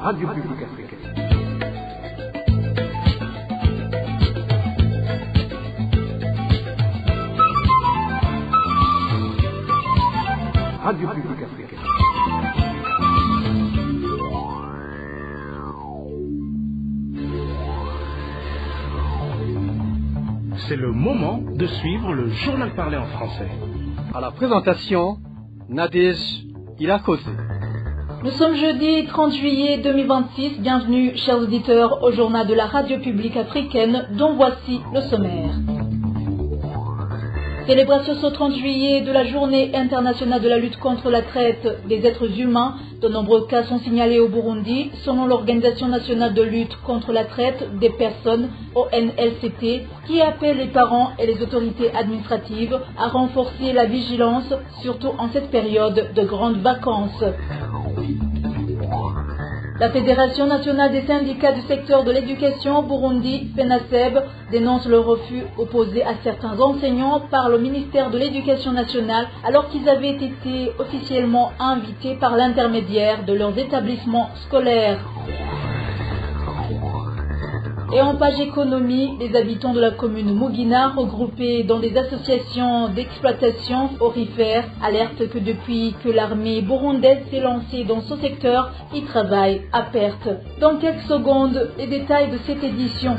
Radio Publique Africaine. Radio Publique Africaine. C'est le moment de suivre le journal parlé en français. À la présentation, Nadège Ilakose. Nous sommes jeudi 30 juillet 2026. Bienvenue, chers auditeurs, au journal de la radio publique africaine, dont voici le sommaire. Célébration ce 30 juillet de la journée internationale de la lutte contre la traite des êtres humains. De nombreux cas sont signalés au Burundi, selon l'Organisation nationale de lutte contre la traite des personnes, ONLCT, qui appelle les parents et les autorités administratives à renforcer la vigilance, surtout en cette période de grandes vacances. La Fédération nationale des syndicats du secteur de l'éducation au Burundi, FENASEB, dénonce le refus opposé à certains enseignants par le ministère de l'Éducation nationale alors qu'ils avaient été officiellement invités par l'intermédiaire de leurs établissements scolaires. Et en page économie, les habitants de la commune Mugina, regroupés dans des associations d'exploitation aurifère, alertent que depuis que l'armée burundaise s'est lancée dans ce secteur, ils travaillent à perte. Dans quelques secondes, les détails de cette édition.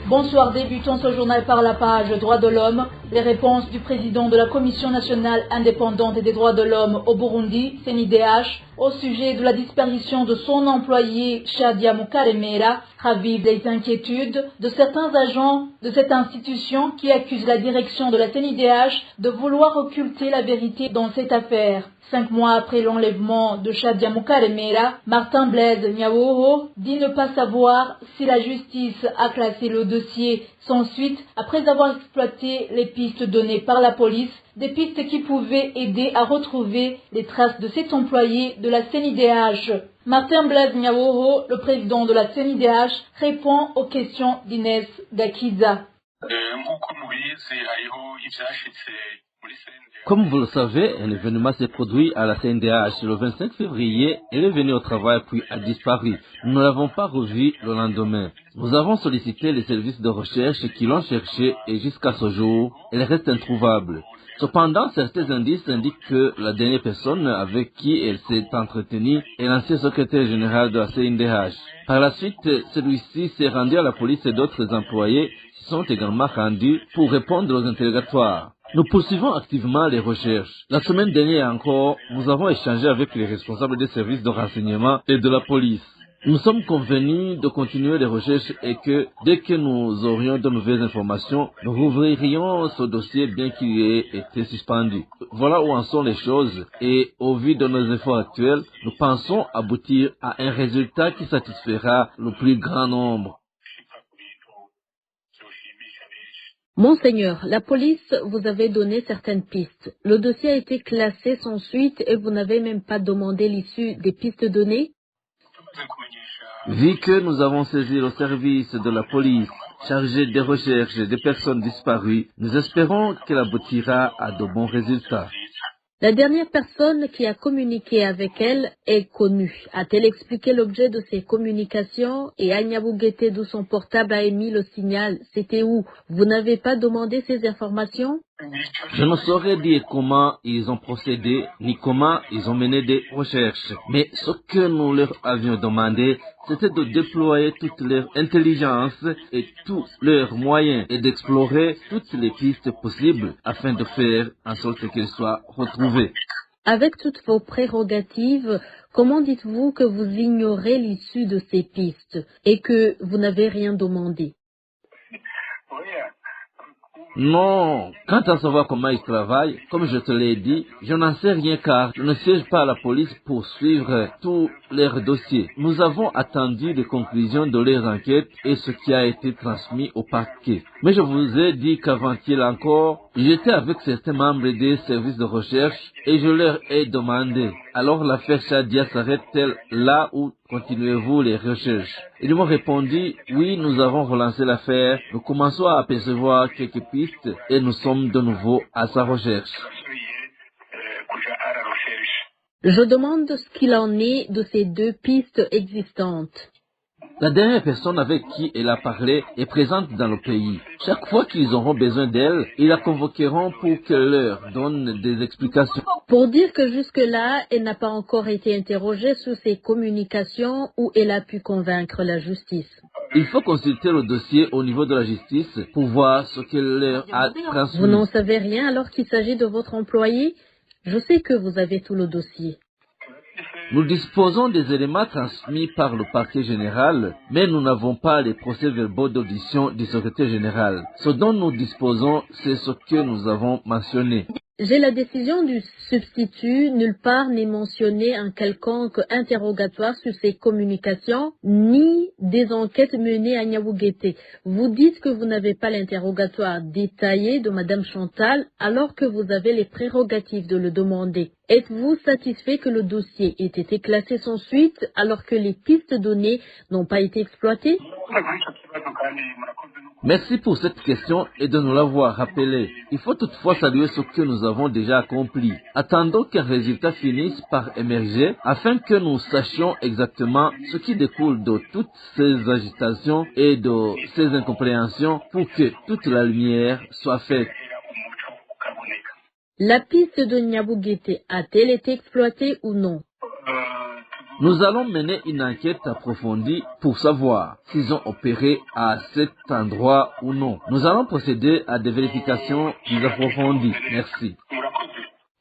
Bonsoir, débutons ce journal par la page Droits de l'homme. Les réponses du président de la Commission nationale indépendante des droits de l'homme au Burundi, CNIDH, au sujet de la disparition de son employé Shadia Mukaremera ravivent les inquiétudes de certains agents de cette institution qui accusent la direction de la CNIDH de vouloir occulter la vérité dans cette affaire. 5 mois après l'enlèvement de Shadia Mukaremera, Martin Blaise Nyawoho dit ne pas savoir si la justice a classé le dossier sans suite après avoir exploité les pistes données par la police, des pistes qui pouvaient aider à retrouver les traces de cet employé de la CNIDH. Martin Blaise Nyawoho, le président de la CNIDH, répond aux questions d'Inès Gakiza. Comme vous le savez, un événement s'est produit à la CNDH le 25 février. Elle est venue au travail puis a disparu. Nous ne l'avons pas revue le lendemain. Nous avons sollicité les services de recherche qui l'ont cherchée et jusqu'à ce jour, elle reste introuvable. Cependant, certains indices indiquent que la dernière personne avec qui elle s'est entretenue est l'ancien secrétaire général de la CNDH. Par la suite, celui-ci s'est rendu à la police et d'autres employés s'y sont également rendus pour répondre aux interrogatoires. Nous poursuivons activement les recherches. La semaine dernière encore, nous avons échangé avec les responsables des services de renseignement et de la police. Nous sommes convenus de continuer les recherches et que dès que nous aurions de nouvelles informations, nous rouvririons ce dossier bien qu'il ait été suspendu. Voilà où en sont les choses et au vu de nos efforts actuels, nous pensons aboutir à un résultat qui satisfera le plus grand nombre. Monseigneur, la police vous avait donné certaines pistes. Le dossier a été classé sans suite et vous n'avez même pas demandé l'issue des pistes données? Vu que nous avons saisi le service de la police chargé des recherches des personnes disparues, nous espérons qu'elle aboutira à de bons résultats. La dernière personne qui a communiqué avec elle est connue. A-t-elle expliqué l'objet de ces communications et Agnabougete, d'où son portable a émis le signal, c'était où? Vous n'avez pas demandé ces informations? Je ne saurais dire comment ils ont procédé, ni comment ils ont mené des recherches. Mais ce que nous leur avions demandé, c'était de déployer toute leur intelligence et tous leurs moyens et d'explorer toutes les pistes possibles afin de faire en sorte qu'elles soient retrouvées. Avec toutes vos prérogatives, comment dites-vous que vous ignorez l'issue de ces pistes et que vous n'avez rien demandé? Non, quant à savoir comment ils travaillent, comme je te l'ai dit, je n'en sais rien car je ne siège pas à la police pour suivre tous leurs dossiers. Nous avons attendu les conclusions de leurs enquêtes et ce qui a été transmis au parquet. Mais je vous ai dit qu'avant-hier encore, j'étais avec certains membres des services de recherche et je leur ai demandé, alors l'affaire Shadia s'arrête-t-elle là ou continuez-vous les recherches? Ils m'ont répondu, oui, nous avons relancé l'affaire, nous commençons à apercevoir quelques pistes et nous sommes de nouveau à sa recherche. Je demande ce qu'il en est de ces deux pistes existantes. La dernière personne avec qui elle a parlé est présente dans le pays. Chaque fois qu'ils auront besoin d'elle, ils la convoqueront pour qu'elle leur donne des explications. Pour dire que jusque-là, elle n'a pas encore été interrogée sur ses communications où elle a pu convaincre la justice. Il faut consulter le dossier au niveau de la justice pour voir ce qu'elle leur a transmis. Vous n'en savez rien alors qu'il s'agit de votre employé? Je sais que vous avez tout le dossier. Nous disposons des éléments transmis par le parquet général, mais nous n'avons pas les procès-verbaux d'audition du secrétaire général. Ce dont nous disposons, c'est ce que nous avons mentionné. J'ai la décision du substitut. Nulle part n'est mentionné un quelconque interrogatoire sur ces communications, ni des enquêtes menées à Niabouguété. Vous dites que vous n'avez pas l'interrogatoire détaillé de Madame Chantal, alors que vous avez les prérogatives de le demander. Êtes-vous satisfait que le dossier ait été classé sans suite, alors que les pistes données n'ont pas été exploitées? Merci pour cette question et de nous l'avoir rappelé. Il faut toutefois saluer ce que nous avons déjà accompli. Attendons qu'un résultat finisse par émerger afin que nous sachions exactement ce qui découle de toutes ces agitations et de ces incompréhensions pour que toute la lumière soit faite. La piste de Niabouguété a-t-elle été exploitée ou non? Nous allons mener une enquête approfondie pour savoir s'ils ont opéré à cet endroit ou non. Nous allons procéder à des vérifications plus approfondies. Merci.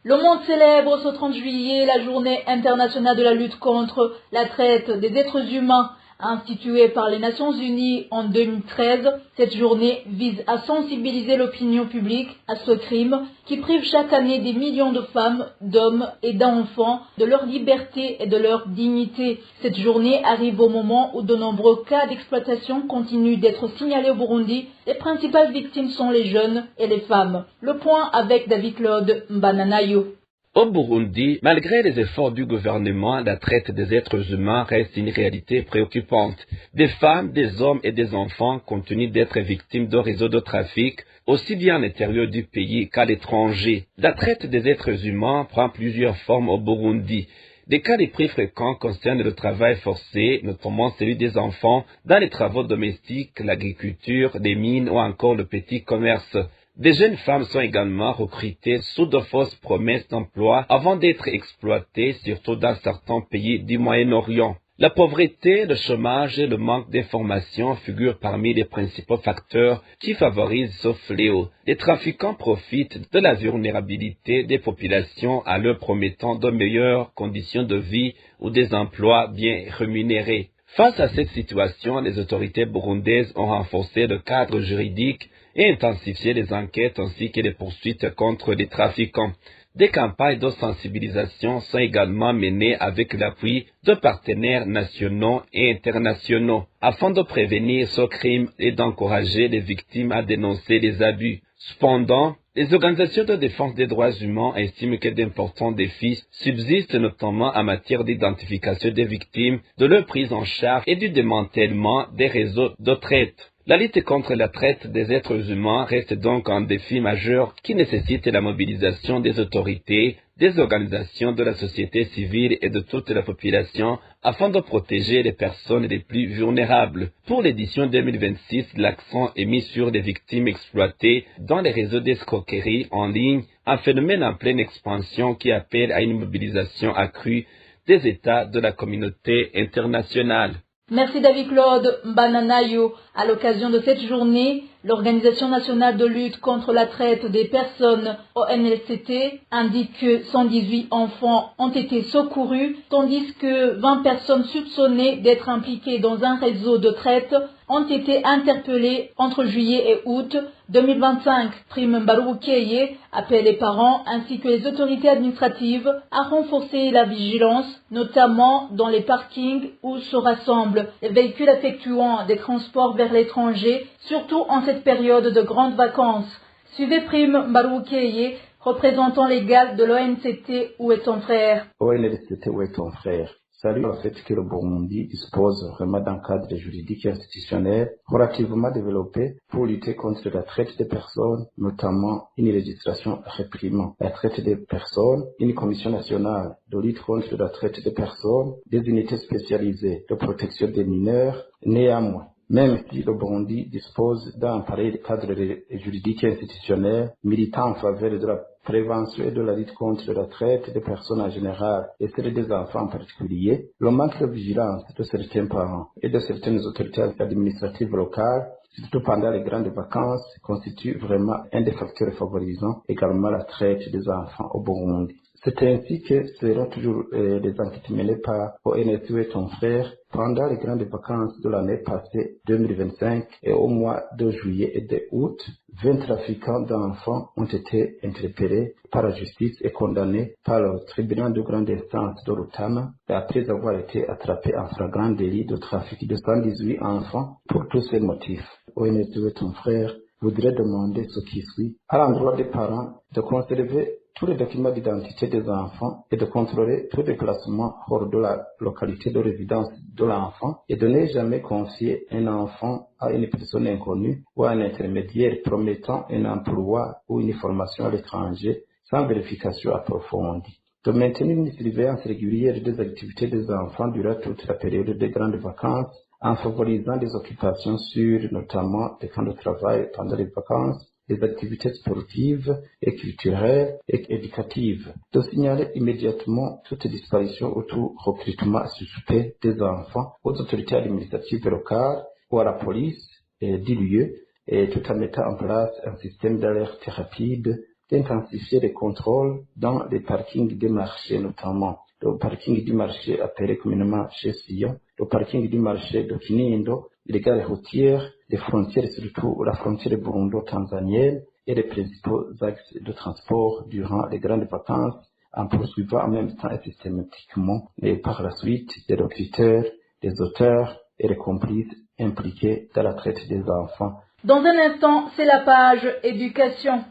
Le monde célèbre ce 30 juillet la journée internationale de la lutte contre la traite des êtres humains. Instituée par les Nations Unies en 2013, cette journée vise à sensibiliser l'opinion publique à ce crime qui prive chaque année des millions de femmes, d'hommes et d'enfants de leur liberté et de leur dignité. Cette journée arrive au moment où de nombreux cas d'exploitation continuent d'être signalés au Burundi. Les principales victimes sont les jeunes et les femmes. Le point avec David-Claude Mbananayo. Au Burundi, malgré les efforts du gouvernement, la traite des êtres humains reste une réalité préoccupante. Des femmes, des hommes et des enfants continuent d'être victimes de réseaux de trafic, aussi bien à l'intérieur du pays qu'à l'étranger. La traite des êtres humains prend plusieurs formes au Burundi. Des cas les plus fréquents concernent le travail forcé, notamment celui des enfants, dans les travaux domestiques, l'agriculture, les mines ou encore le petit commerce. Des jeunes femmes sont également recrutées sous de fausses promesses d'emploi avant d'être exploitées, surtout dans certains pays du Moyen-Orient. La pauvreté, le chômage et le manque d'information figurent parmi les principaux facteurs qui favorisent ce fléau. Les trafiquants profitent de la vulnérabilité des populations en leur promettant de meilleures conditions de vie ou des emplois bien rémunérés. Face à cette situation, les autorités burundaises ont renforcé le cadre juridique et intensifié les enquêtes ainsi que les poursuites contre les trafiquants. Des campagnes de sensibilisation sont également menées avec l'appui de partenaires nationaux et internationaux afin de prévenir ce crime et d'encourager les victimes à dénoncer les abus. Cependant, les organisations de défense des droits humains estiment que d'importants défis subsistent notamment en matière d'identification des victimes, de leur prise en charge et du démantèlement des réseaux de traite. La lutte contre la traite des êtres humains reste donc un défi majeur qui nécessite la mobilisation des autorités, des organisations de la société civile et de toute la population afin de protéger les personnes les plus vulnérables. Pour l'édition 2026, l'accent est mis sur les victimes exploitées dans les réseaux d'escroquerie en ligne, un phénomène en pleine expansion qui appelle à une mobilisation accrue des États de la communauté internationale. Merci David-Claude Mbananayo. À l'occasion de cette journée, l'Organisation nationale de lutte contre la traite des personnes, ONLCT, indique que 118 enfants ont été secourus, tandis que 20 personnes soupçonnées d'être impliquées dans un réseau de traite ont été interpellées entre juillet et août 2025. Prime Mbaroukeye appelle les parents ainsi que les autorités administratives à renforcer la vigilance, notamment dans les parkings où se rassemblent les véhicules effectuant des transports vers l'étranger, surtout en cette période de grandes vacances. Suivez Prime Mbaroukeye, représentant légal de l'ONCT. Où est ton frère? ONLCT, où est ton frère? salue le fait que le Burundi dispose vraiment d'un cadre juridique et institutionnel relativement développé pour lutter contre la traite des personnes, notamment une législation réprimant la traite des personnes, une commission nationale de lutte contre la traite des personnes, des unités spécialisées de protection des mineurs. Néanmoins, même si le Burundi dispose d'un pareil cadre juridique et institutionnel militant en faveur de la prévention et de la lutte contre la traite des personnes en général et celle des enfants en particulier, le manque de vigilance de certains parents et de certaines autorités administratives locales, surtout pendant les grandes vacances, constitue vraiment un des facteurs favorisant également la traite des enfants au Burundi. C'est ainsi que seront toujours les enquêtes menées par ONSU et ton frère pendant les grandes vacances de l'année passée 2025 et au mois de juillet et de août. 20 trafiquants d'enfants ont été interpellés par la justice et condamnés par le tribunal de grande instance de Rutana après avoir été attrapés en flagrant délit de trafic de 118 enfants pour tous ces motifs. ONSU et ton frère voudrait demander ce qui suit à l'endroit des parents de conserver tous les documents d'identité des enfants et de contrôler tout déplacement hors de la localité de résidence de l'enfant et de ne jamais confier un enfant à une personne inconnue ou à un intermédiaire promettant un emploi ou une formation à l'étranger sans vérification approfondie. De maintenir une surveillance régulière des activités des enfants durant toute la période des grandes vacances en favorisant des occupations sûres, notamment des camps de travail pendant les vacances, des activités sportives et culturelles et éducatives, de signaler immédiatement toute disparition ou tout recrutement suspect des enfants aux autorités administratives locales ou à la police du lieu, et tout en mettant en place un système d'alerte rapide, d'intensifier les contrôles dans les parkings des marchés notamment, le parking du marché appelé communément chez Sion, le parking du marché de Kinindo, les gares routières, les frontières, surtout la frontière burundo-tanzanienne et les principaux axes de transport durant les grandes vacances, en poursuivant en même temps et systématiquement et par la suite des recruteurs, des auteurs et les complices impliqués dans la traite des enfants. Dans un instant, c'est la page éducation.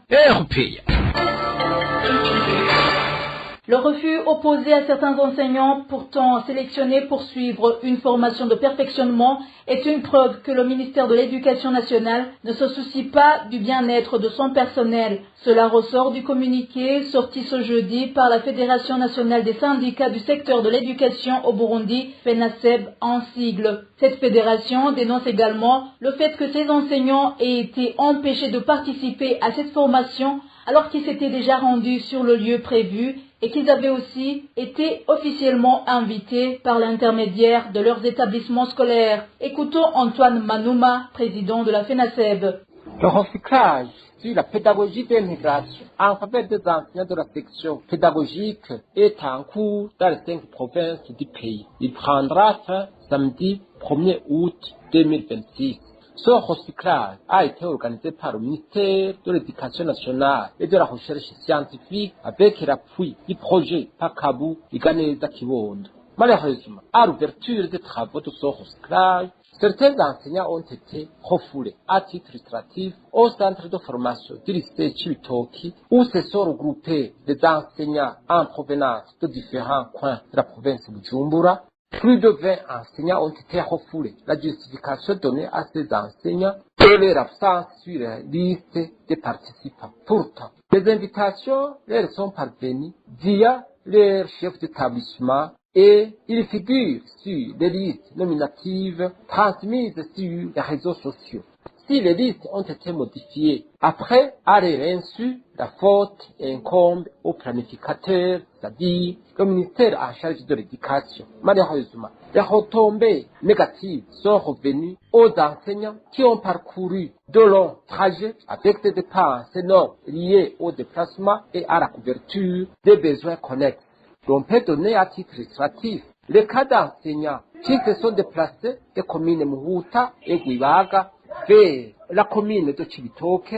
Le refus opposé à certains enseignants pourtant sélectionnés pour suivre une formation de perfectionnement est une preuve que le ministère de l'Éducation nationale ne se soucie pas du bien-être de son personnel. Cela ressort du communiqué sorti ce jeudi par la Fédération nationale des syndicats du secteur de l'éducation au Burundi, FENASEB en sigle. Cette fédération dénonce également le fait que ces enseignants aient été empêchés de participer à cette formation alors qu'ils s'étaient déjà rendus sur le lieu prévu et qu'ils avaient aussi été officiellement invités par l'intermédiaire de leurs établissements scolaires. Écoutons Antoine Manouma, président de la FENASEB. Le recyclage sur la pédagogie d'intégration en faveur des enseignants de la section pédagogique est en cours dans les 5 provinces du pays. Il prendra fin samedi 1er août 2026. Ce recyclage a été organisé par le ministère de l'Éducation nationale et de la recherche scientifique avec l'appui du projet Pakabu Iganeza Kibondo. Malheureusement, à l'ouverture des travaux de ce recyclage, certains enseignants ont été refoulés à titre illustratif au centre de formation du lycée Chibitoki où se sont regroupés des enseignants en provenance de différents coins de la province de Bujumbura. Plus de 20 enseignants ont été refoulés. La justification donnée à ces enseignants est leur absence sur la liste des participants. Pourtant, les invitations leur sont parvenues via leur chef d'établissement et ils figurent sur les listes nominatives transmises sur les réseaux sociaux. Si les listes ont été modifiées après à leur insu, la faute incombe au planificateur, c'est-à-dire le ministère en charge de l'éducation. Malheureusement, les retombées négatives sont revenues aux enseignants qui ont parcouru de longs trajets avec des dépenses non liées au déplacement et à la couverture des besoins connexes. On peut donner à titre illustratif les cas d'enseignants qui se sont déplacés des communes Muhuta et Gwibaga vers la commune de Chibitoke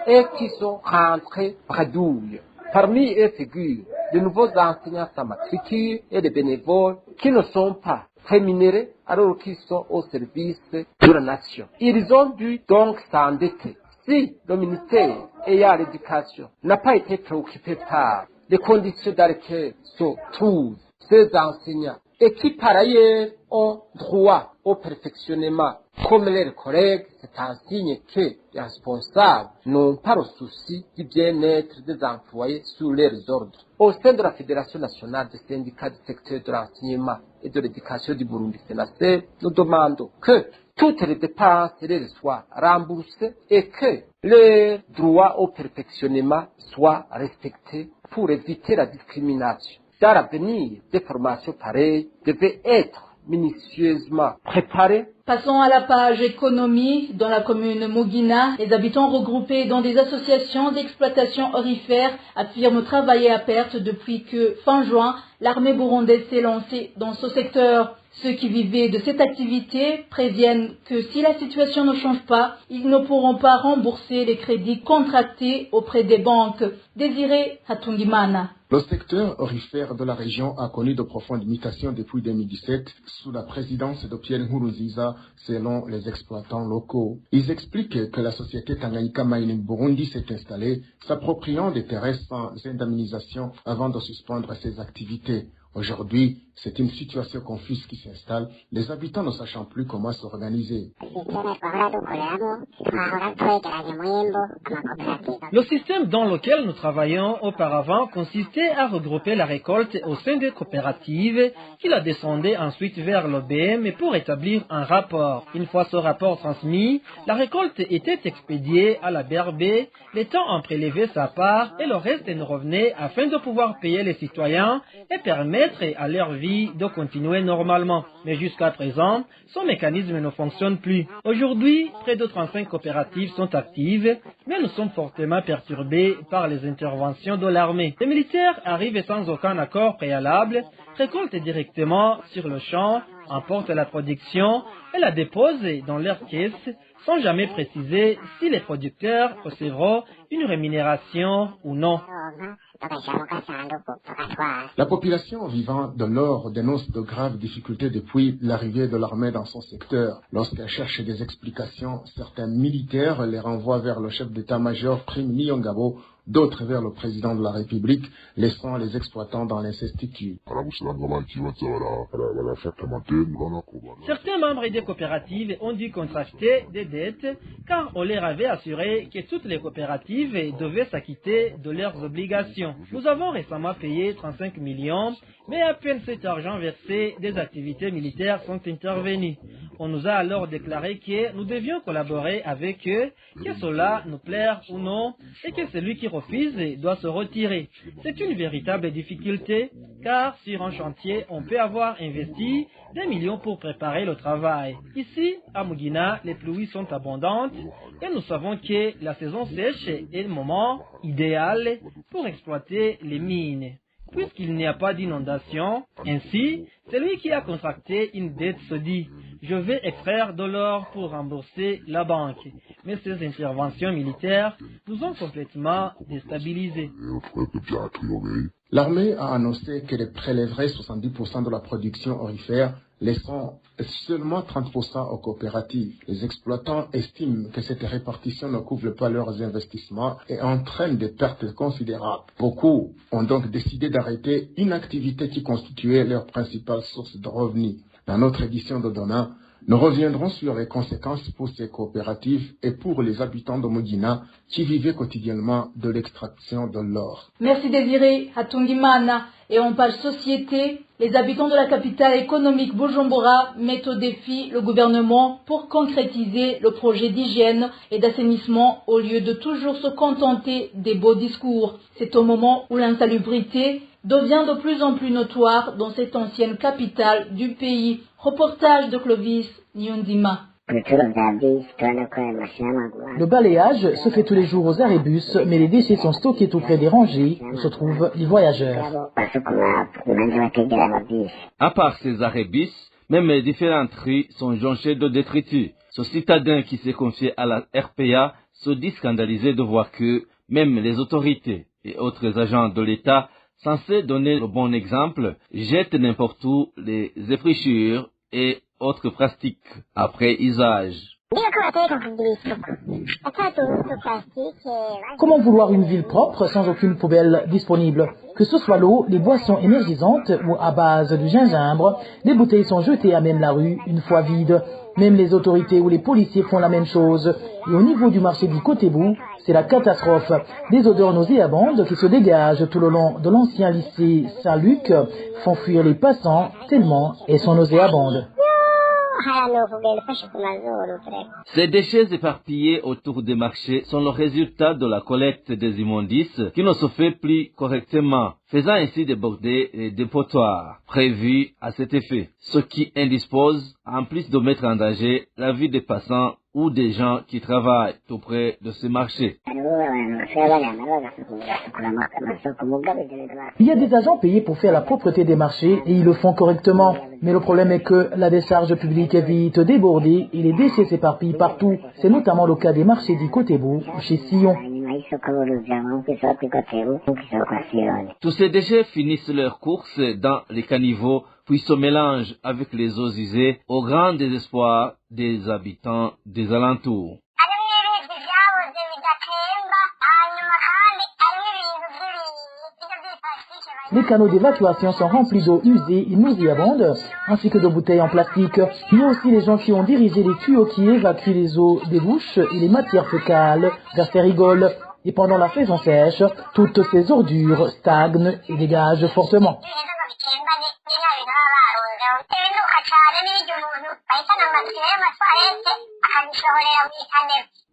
et qui sont rentrés bredouilles. Parmi eux figurent de nouveaux enseignants sans matricule et des bénévoles qui ne sont pas rémunérés alors qu'ils sont au service de la nation. Ils ont dû donc s'endetter. Si le ministère ayant l'éducation n'a pas été préoccupé par les conditions dans lesquelles se trouvent ces enseignants et qui par ailleurs ont droit au perfectionnement comme leurs collègues. C'est un signe que les responsables n'ont pas le souci du bien-être des employés sous leurs ordres. Au sein de la Fédération nationale des syndicats du secteur de l'enseignement et de l'éducation du Burundi, FENASEB, nous demandons que toutes les dépenses soient remboursées et que les droits au perfectionnement soient respectés pour éviter la discrimination. Dans l'avenir, des formations pareilles devaient être minutieusement préparées. Passons à la page économie. Dans la commune Mugina, les habitants regroupés dans des associations d'exploitation aurifère affirment travailler à perte depuis que, fin juin, l'armée burundaise s'est lancée dans ce secteur. Ceux qui vivaient de cette activité préviennent que si la situation ne change pas, ils ne pourront pas rembourser les crédits contractés auprès des banques. Désiré Hatungimana. Le secteur aurifère de la région a connu de profondes mutations depuis 2017 sous la présidence de Pierre Nkurunziza, selon les exploitants locaux. Ils expliquent que la société Tanganyika Mining Burundi s'est installée, s'appropriant des terrains sans indemnisation avant de suspendre ses activités. Aujourd'hui, c'est une situation confuse qui s'installe, les habitants ne sachant plus comment s'organiser. Le système dans lequel nous travaillons auparavant consistait à regrouper la récolte au sein des coopératives qui la descendaient ensuite vers l'OBM pour établir un rapport. Une fois ce rapport transmis, la récolte était expédiée à la BRB, l'État en prélevait sa part et le reste nous revenait afin de pouvoir payer les citoyens et permettre à leur vie de continuer normalement. Mais jusqu'à présent, ce mécanisme ne fonctionne plus. Aujourd'hui, près de 35 coopératives sont actives, mais nous sommes fortement perturbés par les interventions de l'armée. Les militaires arrivent sans aucun accord préalable, récoltent directement sur le champ, emportent la production et la déposent dans leurs caisses sans jamais préciser si les producteurs recevront une rémunération ou non. La population vivant de l'or dénonce de graves difficultés depuis l'arrivée de l'armée dans son secteur. Lorsqu'elle cherche des explications, certains militaires les renvoient vers le chef d'état-major Prime Niyongabo, d'autres vers le président de la République, laissant les exploitants dans l'incertitude. Certains membres des coopératives ont dû contracter des dettes car on leur avait assuré que toutes les coopératives devaient s'acquitter de leurs obligations. Nous avons récemment payé 35 millions, mais à peine cet argent versé, des activités militaires sont intervenues. On nous a alors déclaré que nous devions collaborer avec eux, que cela nous plaire ou non, et que celui qui refuse doit se retirer. C'est une véritable difficulté, car sur un chantier, on peut avoir investi des millions pour préparer le travail. Ici, à Mugina, les pluies sont abondantes, et nous savons que la saison sèche est le moment idéal pour exploiter les mines. Puisqu'il n'y a pas d'inondation, ainsi, celui qui a contracté une dette se dit « Je vais extraire de l'or pour rembourser la banque ». Mais ces interventions militaires nous ont complètement déstabilisés. L'armée a annoncé qu'elle prélèverait 70% de la production aurifère, laissant seulement 30% aux coopératives. Les exploitants estiment que cette répartition ne couvre pas leurs investissements et entraîne des pertes considérables. Beaucoup ont donc décidé d'arrêter une activité qui constituait leur principale source de revenus. Dans notre édition de demain, nous reviendrons sur les conséquences pour ces coopératives et pour les habitants de Mugina qui vivaient quotidiennement de l'extraction de l'or. Merci Désiré Hatungimana. Et en page société, les habitants de la capitale économique Bujumbura mettent au défi le gouvernement pour concrétiser le projet d'hygiène et d'assainissement au lieu de toujours se contenter des beaux discours. C'est au moment où l'insalubrité devient de plus en plus notoire dans cette ancienne capitale du pays. Reportage de Clovis Nyondima. Le balayage se fait tous les jours aux arrêts-bus, mais les déchets sont stockés tout près des rangées où se trouvent les voyageurs. À part ces arrêts-bus, même les différentes rues sont jonchées de détritus. Ce citadin qui s'est confié à la RPA se dit scandalisé de voir que même les autorités et autres agents de l'État censés donner le bon exemple jettent n'importe où les épluchures et autres plastiques après usage. Comment vouloir une ville propre sans aucune poubelle disponible? Que ce soit l'eau, les boissons énergisantes ou à base de gingembre, les bouteilles sont jetées à même la rue une fois vides. Même les autorités ou les policiers font la même chose. Et au niveau du marché du Kotebu, c'est la catastrophe. Des odeurs nauséabondes qui se dégagent tout le long de l'ancien lycée Saint-Luc font fuir les passants tellement elles sont nauséabondes. Ces déchets éparpillés autour des marchés sont le résultat de la collecte des immondices qui ne se fait plus correctement, faisant ainsi déborder les dépotoirs prévus à cet effet, ce qui indispose, en plus de mettre en danger la vie des passants ou des gens qui travaillent auprès de ces marchés. Il y a des agents payés pour faire la propreté des marchés et ils le font correctement. Mais le problème est que la décharge publique est vite débordée et les déchets s'éparpillent partout. C'est notamment le cas des marchés du Kotebu chez Sion. Tous ces déchets finissent leur course dans les caniveaux puis se mélangent avec les eaux usées au grand désespoir des habitants des alentours. Les canaux d'évacuation sont remplis d'eau usée et nauséabonde, ainsi que de bouteilles en plastique. Il y a aussi les gens qui ont dirigé les tuyaux qui évacuent les eaux des douches et les matières fécales vers ces rigoles. Et pendant la saison sèche, toutes ces ordures stagnent et dégagent fortement.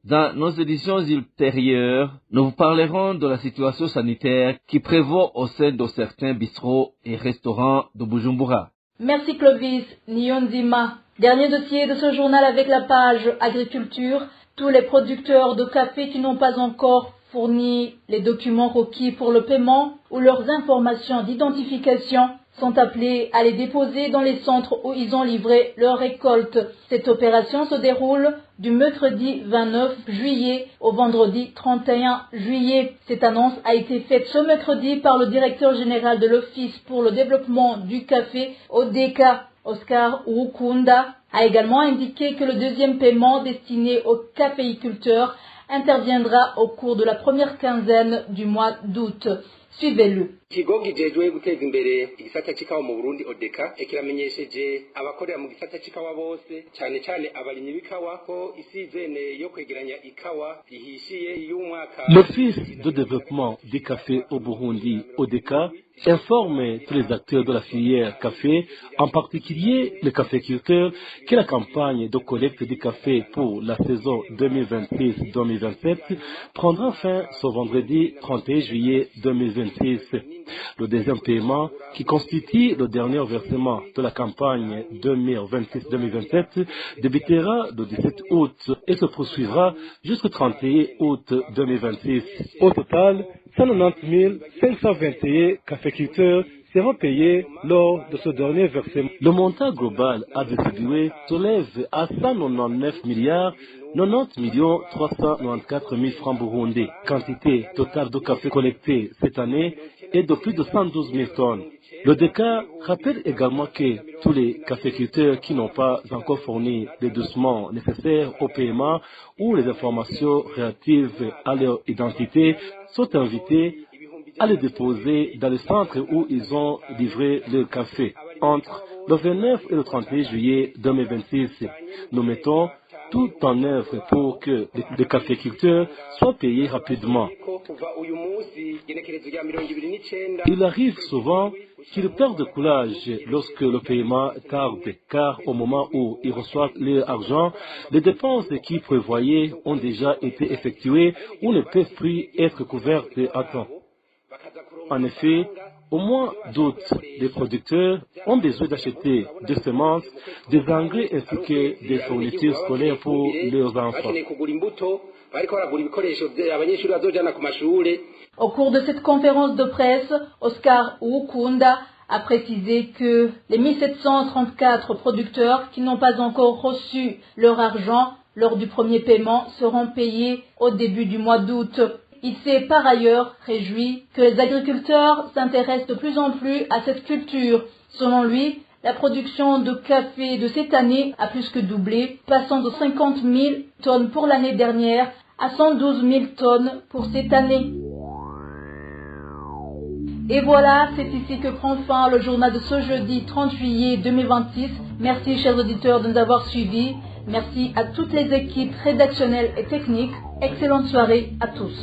Dans nos éditions ultérieures, nous vous parlerons de la situation sanitaire qui prévaut au sein de certains bistrots et restaurants de Bujumbura. Merci Clovis Nyonzima. Dernier dossier de ce journal avec la page agriculture. Tous les producteurs de café qui n'ont pas encore fourni les documents requis pour le paiement ou leurs informations d'identification sont appelés à les déposer dans les centres où ils ont livré leur récolte. Cette opération se déroule du mercredi 29 juillet au vendredi 31 juillet. Cette annonce a été faite ce mercredi par le directeur général de l'Office pour le développement du café, ODK. Oscar Urukunda a également indiqué que le deuxième paiement destiné aux caféiculteurs interviendra au cours de la première quinzaine du mois d'août. Suivez-le. Ikigo gijejwe guteza imbere igisata c'ikawa mu Burundi ODECA kiramenyesheje abakorera mu gisata c'ikawa bose cyane cyane abarimyi b'ikawa ko isizene yo kwegeranya ikawa ihishiye y'umwaka. L'Office de développement des cafés au Burundi ODECA informe tous les acteurs de la filière café, en particulier les caféiculteurs, que la campagne de collecte du café pour la saison 2026-2027 prendra fin ce vendredi 31 juillet 2026. Le deuxième paiement, qui constitue le dernier versement de la campagne 2026-2027, débutera le 17 août et se poursuivra jusqu'au 31 août 2026. Au total, 190 521 caféiculteurs seront payés lors de ce dernier versement. Le montant global à distribuer s'élève à 199 milliards 90 394 000 francs burundais. Quantité totale de café collecté cette année est de plus de 112 000 tonnes. Le DECA rappelle également que tous les caféiculteurs qui n'ont pas encore fourni les documents nécessaires au paiement ou les informations relatives à leur identité sont invités à les déposer dans le centre où ils ont livré le café entre le 29 et le 31 juillet 2026. Nous mettons tout en œuvre pour que les caféiculteurs soient payés rapidement. Il arrive souvent qu'ils perdent courage lorsque le paiement tarde, car au moment où ils reçoivent leur argent, les dépenses qu'ils prévoyaient ont déjà été effectuées ou ne peuvent plus être couvertes à temps. En effet, au mois d'août, les producteurs ont besoin d'acheter des semences, des engrais ainsi que des fournitures scolaires pour leurs enfants. Au cours de cette conférence de presse, Oscar Urukunda a précisé que les 1734 producteurs qui n'ont pas encore reçu leur argent lors du premier paiement seront payés au début du mois d'août. Il s'est par ailleurs réjoui que les agriculteurs s'intéressent de plus en plus à cette culture. Selon lui, La production de café de cette année a plus que doublé, passant de 50 000 tonnes pour l'année dernière à 112 000 tonnes pour cette année. Et voilà, c'est ici que prend fin le journal de ce jeudi 30 juillet 2026. Merci chers auditeurs de nous avoir suivis. Merci à toutes les équipes rédactionnelles et techniques. Excellente soirée à tous.